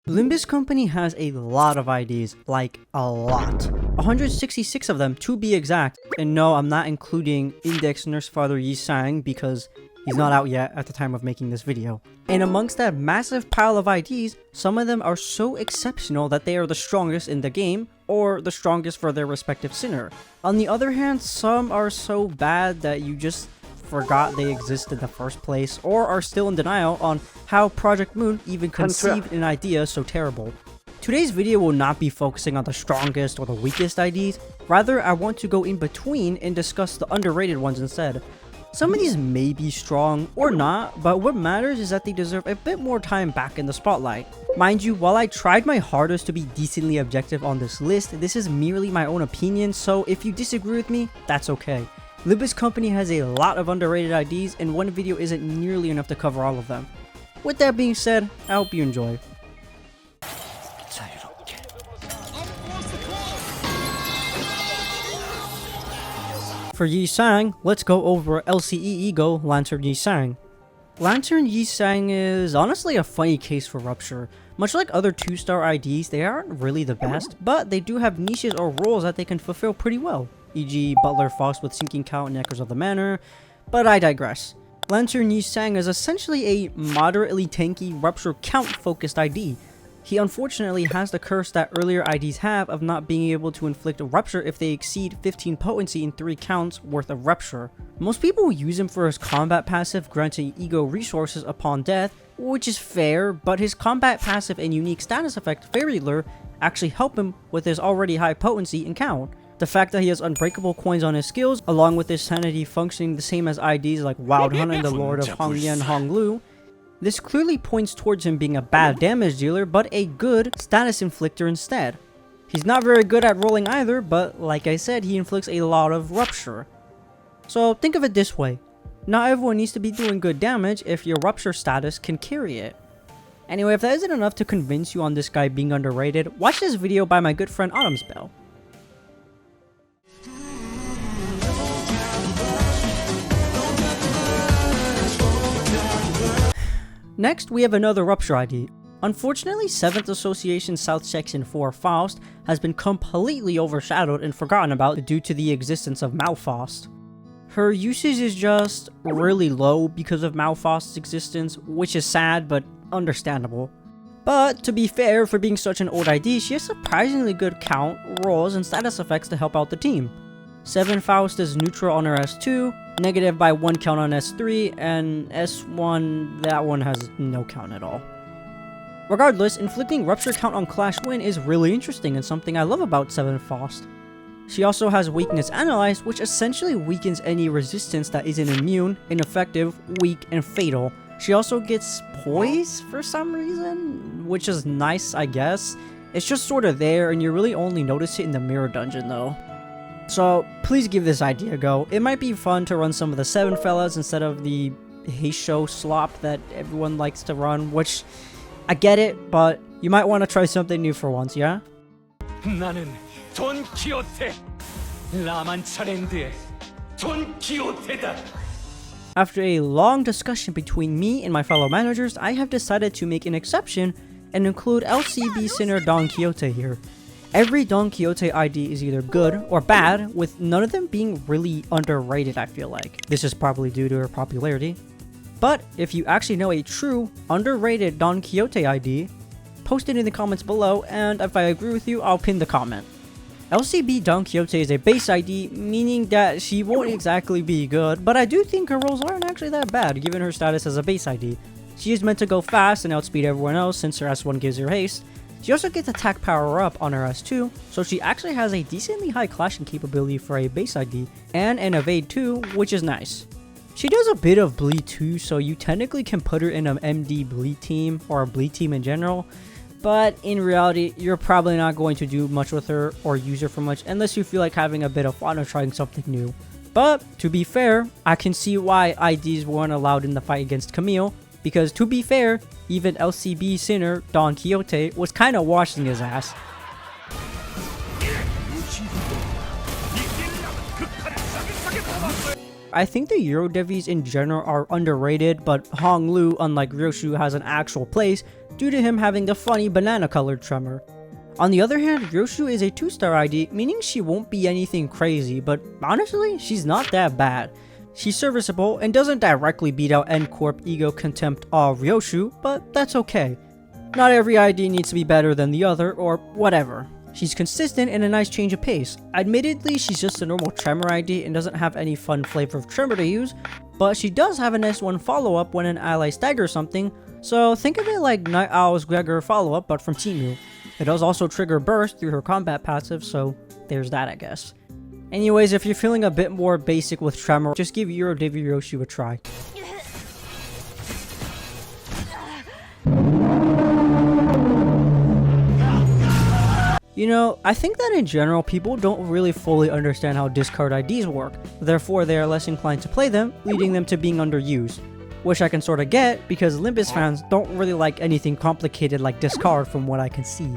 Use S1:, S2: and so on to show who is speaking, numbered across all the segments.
S1: Limbus company has a lot of IDs, like a lot. 166 of them to be exact, and no, I'm not including Index Nursefather Yi Sang because he's not out yet at the time of making this video. And amongst that massive pile of IDs, some of them are so exceptional that they are the strongest in the game, or the strongest for their respective sinner. On the other hand, some are so bad that you just forgot they exist in the first place, or are still in denial on how Project Moon even conceived an idea so terrible. Today's video will not be focusing on the strongest or the weakest IDs, rather I want to go in between and discuss the underrated ones instead. Some of these may be strong or not, but what matters is that they deserve a bit more time back in the spotlight. Mind you, while I tried my hardest to be decently objective on this list, this is merely my own opinion, so if you disagree with me, that's okay. Limbus company has a lot of underrated IDs, and one video isn't nearly enough to cover all of them. With that being said, I hope you enjoy. For Yi Sang, let's go over LCE Ego Lantern Yi Sang. Lantern Yi Sang is honestly a funny case for Rupture. Much like other 2-star IDs, they aren't really the best, but they do have niches or roles that they can fulfill pretty well, e.g. Butler Faust with Sinking Count and Echoes of the Manor, but I digress. Lantern Yi Sang is essentially a moderately tanky Rupture count focused ID. He unfortunately has the curse that earlier IDs have of not being able to inflict a Rupture if they exceed 15 potency in 3 counts worth of Rupture. Most people use him for his combat passive granting ego resources upon death, which is fair, but his combat passive and unique status effect Fairy Lure actually help him with his already high potency and count. The fact that he has unbreakable coins on his skills, along with his sanity functioning the same as IDs like Wild Hunt and the Lord of Hongyan Honglu, this clearly points towards him being a bad damage dealer, but a good status inflictor instead. He's not very good at rolling either, but like I said, he inflicts a lot of Rupture. So think of it this way, not everyone needs to be doing good damage if your Rupture status can carry it. Anyway, if that isn't enough to convince you on this guy being underrated, watch this video by my good friend Autumn's Bell. Next, we have another Rupture ID. Unfortunately, 7th Association South Section 4 Faust has been completely overshadowed and forgotten about due to the existence of Faust. Her usage is just really low because of Faust's existence, which is sad but understandable. But to be fair, for being such an old ID, she has surprisingly good count, rolls, and status effects to help out the team. 7 Faust is neutral on her S2, negative by 1 count on S3, and S1, that one has no count at all. Regardless, inflicting Rupture count on Clash Win is really interesting and something I love about 7 Faust. She also has Weakness Analyzed, which essentially weakens any resistance that isn't immune, ineffective, weak, and fatal. She also gets Poise for some reason, which is nice I guess. It's just sorta there and you really only notice it in the Mirror Dungeon though. So please give this idea a go. It might be fun to run some of the 7 fellas instead of the Heisho slop that everyone likes to run, which I get it, but you might want to try something new for once, yeah? 나는 돈 키오테. 라만 차랜드의 돈 키오테다. After a long discussion between me and my fellow managers, I have decided to make an exception and include LCB Sinner Don Quixote here. Every Don Quixote ID is either good or bad, with none of them being really underrated I feel like. This is probably due to her popularity. But if you actually know a true, underrated Don Quixote ID, post it in the comments below, and if I agree with you, I'll pin the comment. LCB Don Quixote is a base ID, meaning that she won't exactly be good, but I do think her rolls aren't actually that bad given her status as a base ID. She is meant to go fast and outspeed everyone else since her S1 gives her haste. She also gets attack power up on her S2, so she actually has a decently high clashing capability for a base ID, and an evade too, which is nice. She does a bit of bleed too, so you technically can put her in an MD bleed team, or a bleed team in general, but in reality, you're probably not going to do much with her or use her for much unless you feel like having a bit of fun or trying something new. But to be fair, I can see why IDs weren't allowed in the fight against Camille, because to be fair, even LCB Sinner Don Quixote was kinda washing his ass. I think the Euro Devies in general are underrated, but Hong Lu, unlike Ryoshu, has an actual place due to him having the funny banana colored tremor. On the other hand, Ryoshu is a 2-star ID, meaning she won't be anything crazy, but honestly, she's not that bad. She's serviceable and doesn't directly beat out N Corp Ego Contempt Ryoshu, but that's okay. Not every ID needs to be better than the other, or whatever. She's consistent and a nice change of pace. Admittedly, she's just a normal Tremor ID and doesn't have any fun flavor of Tremor to use, but she does have an S1 follow-up when an ally staggers something, so think of it like Night Owl's Gregor follow-up but from Timu. It does also trigger burst through her combat passive, so there's that, I guess. Anyways, if you're feeling a bit more basic with Tremor, just give Euro Devi Ryoshu a try. You know, I think that in general, people don't really fully understand how discard IDs work, therefore they are less inclined to play them, leading them to being underused. Which I can sorta get, because Limbus fans don't really like anything complicated like discard from what I can see.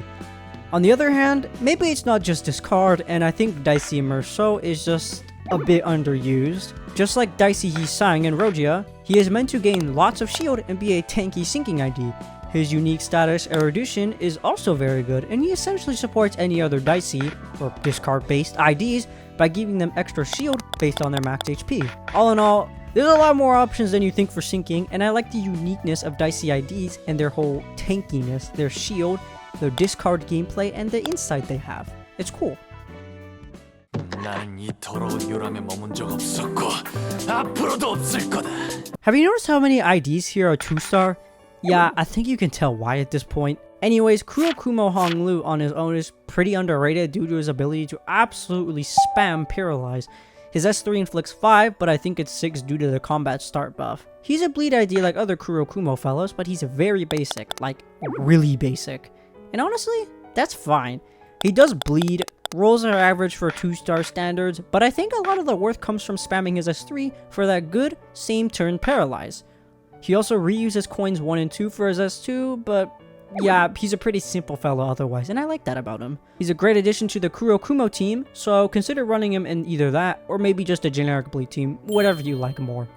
S1: On the other hand, maybe it's not just discard, and I think Dicey Meursault is just a bit underused. Just like Dicey Yi Sang in Rodya, he is meant to gain lots of shield and be a tanky sinking ID. His unique status Erudition is also very good, and he essentially supports any other Dicey, or discard based IDs, by giving them extra shield based on their max HP. All in all, there's a lot more options than you think for sinking, and I like the uniqueness of Dicey IDs and their whole tankiness, their shield, their discard gameplay, and the insight they have. It's cool. Have you noticed how many IDs here are 2-star? Yeah, I think you can tell why at this point. Anyways, Kurokumo Hong Lu on his own is pretty underrated due to his ability to absolutely spam Paralyze. His S3 inflicts 5, but I think it's 6 due to the combat start buff. He's a bleed ID like other Kurokumo fellas, but he's very basic, like really basic. And honestly, that's fine. He does bleed, rolls are average for 2-star standards, but I think a lot of the worth comes from spamming his S3 for that good same turn Paralyze. He also reuses coins 1 and 2 for his S2, but yeah, he's a pretty simple fellow otherwise, and I like that about him. He's a great addition to the Kurokumo team, so consider running him in either that, or maybe just a generic bleed team, whatever you like more.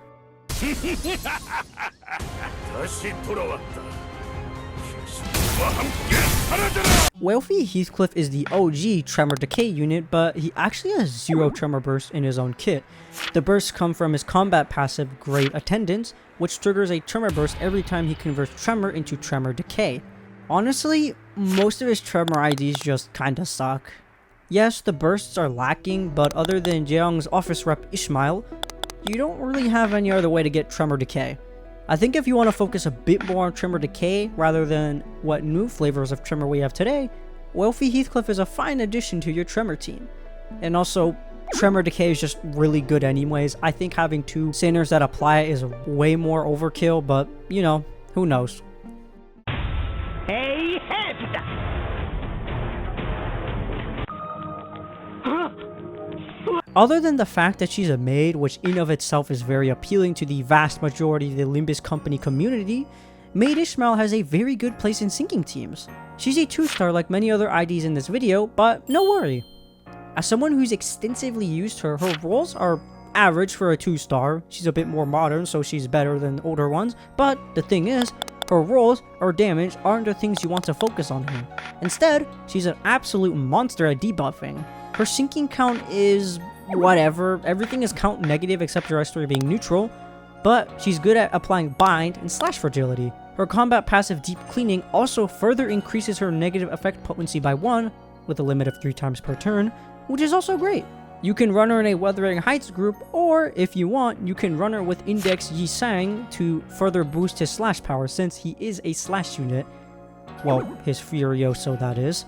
S1: Wealthy Heathcliff is the OG Tremor Decay unit, but he actually has 0 Tremor Burst in his own kit. The bursts come from his combat passive Great Attendance, which triggers a Tremor Burst every time he converts Tremor into Tremor Decay. Honestly, most of his Tremor IDs just kinda suck. Yes, the bursts are lacking, but other than Jeong's office rep Ishmael, you don't really have any other way to get Tremor Decay. I think if you want to focus a bit more on Tremor Decay rather than what new flavors of Tremor we have today, Wealthy Heathcliff is a fine addition to your Tremor team. And also, Tremor Decay is just really good anyways. I think having 2 sinners that apply it is way more overkill, but you know, who knows.
S2: Hey, head!
S1: Other than the fact that she's a maid, which in of itself is very appealing to the vast majority of the Limbus company community, Maid Ishmael has a very good place in sinking teams. She's a 2-star like many other IDs in this video, but no worry. As someone who's extensively used her, her rolls are average for a 2-star. She's a bit more modern, so she's better than older ones, but the thing is, her rolls or damage aren't the things you want to focus on her. Instead, she's an absolute monster at debuffing. Her sinking count is whatever, everything is count negative except her S3 being neutral, but she's good at applying bind and slash fragility. Her combat passive Deep Cleaning also further increases her negative effect potency by 1, with a limit of 3 times per turn, which is also great. You can run her in a Wuthering Heights group, or if you want, you can run her with Index Yi Sang to further boost his slash power since he is a slash unit. Well, his Furioso that is.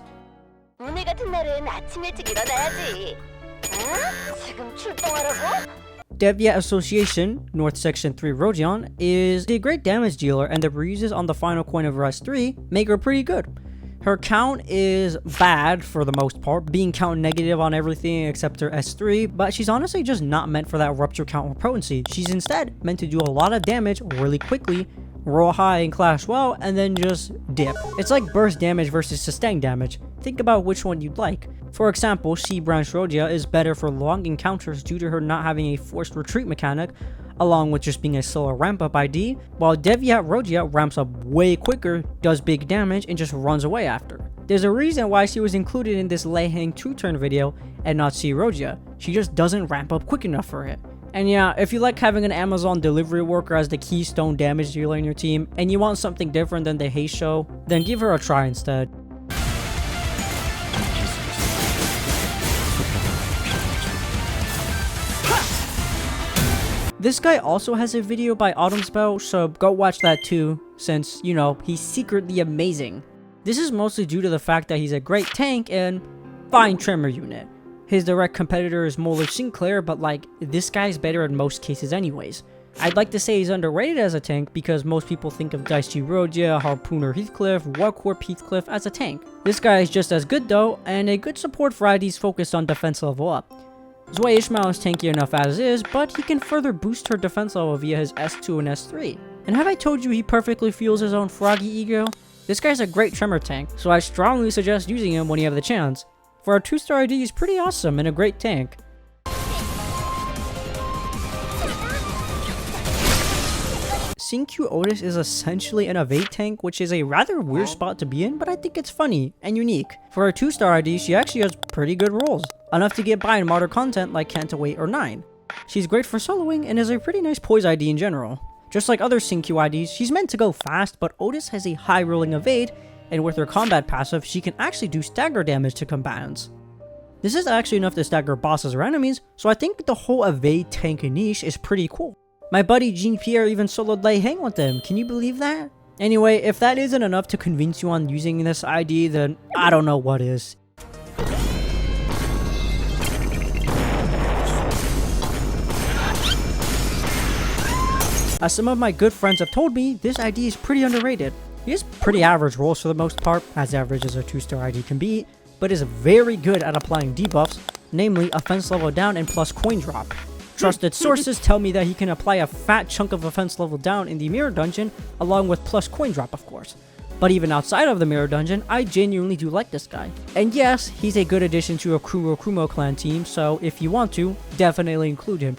S3: 오늘 같은 날은 아침 일찍 일어나야지. 어? 지금 출동하라고?
S1: Devya Association, North Section 3 Rodyan, is a great damage dealer, and the reuses on the final coin of her S3 make her pretty good. Her count is bad for the most part, being count negative on everything except her S3, but she's honestly just not meant for that rupture count or potency. She's instead meant to do a lot of damage really quickly, roll high and clash well, and then just dip. It's like burst damage versus sustain damage. Think about which one you'd like. For example, C-Branch Rodya is better for long encounters due to her not having a forced retreat mechanic, along with just being a slower ramp-up ID, while Deviat Rodya ramps up way quicker, does big damage, and just runs away after. There's a reason why she was included in this Lei Hang 2-turn video and not C Rodya. She just doesn't ramp up quick enough for it. And yeah, if you like having an Amazon delivery worker as the keystone damage dealer in your team, and you want something different than the Heisho, then give her a try instead. This guy also has a video by Autumnspell, so go watch that too, since, you know, he's secretly amazing. This is mostly due to the fact that he's a great tank and fine tremor unit. His direct competitor is Molar Sinclair, but like, this guy's better in most cases anyways. I'd like to say he's underrated as a tank because most people think of Dicey Rodya, Harpooner Heathcliff, Warcorp Heathcliff as a tank. This guy is just as good though, and a good support for IDs focused on defense level up. Zwei Ishmael is tanky enough as is, but he can further boost her defense level via his S2 and S3. And have I told you he perfectly fuels his own froggy ego? This guy's a great tremor tank, so I strongly suggest using him when you have the chance. For a 2-star ID, he's pretty awesome and a great tank. Sync-Q Outis is essentially an evade tank, which is a rather weird spot to be in, but I think it's funny and unique. For a 2-star ID, she actually has pretty good rolls, enough to get by in modern content like Canto 8 or 9. She's great for soloing and is a pretty nice poise ID in general. Just like other Sync-Q IDs, she's meant to go fast, but Outis has a high rolling evade, and with her combat passive, she can actually do stagger damage to combatants. This is actually enough to stagger bosses or enemies, so I think the whole evade tank niche is pretty cool. My buddy Jean-Pierre even soloed Lei Hang with them, can you believe that? Anyway, if that isn't enough to convince you on using this ID, then I don't know what is. As some of my good friends have told me, this ID is pretty underrated. He has pretty average rolls for the most part, as average as a 2-star ID can be, but is very good at applying debuffs, namely offense level down and plus coin drop. Trusted sources tell me that he can apply a fat chunk of offense level down in the mirror dungeon, along with plus coin drop of course. But even outside of the mirror dungeon, I genuinely do like this guy. And yes, he's a good addition to a Kumo clan team, so if you want to, definitely include him.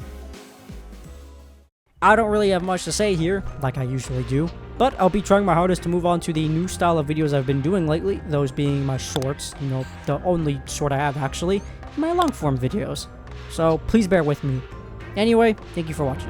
S1: I don't really have much to say here, like I usually do, but I'll be trying my hardest to move on to the new style of videos I've been doing lately, those being my shorts, you know, the only short I have actually, my long form videos. So please bear with me. Anyway, thank you for watching.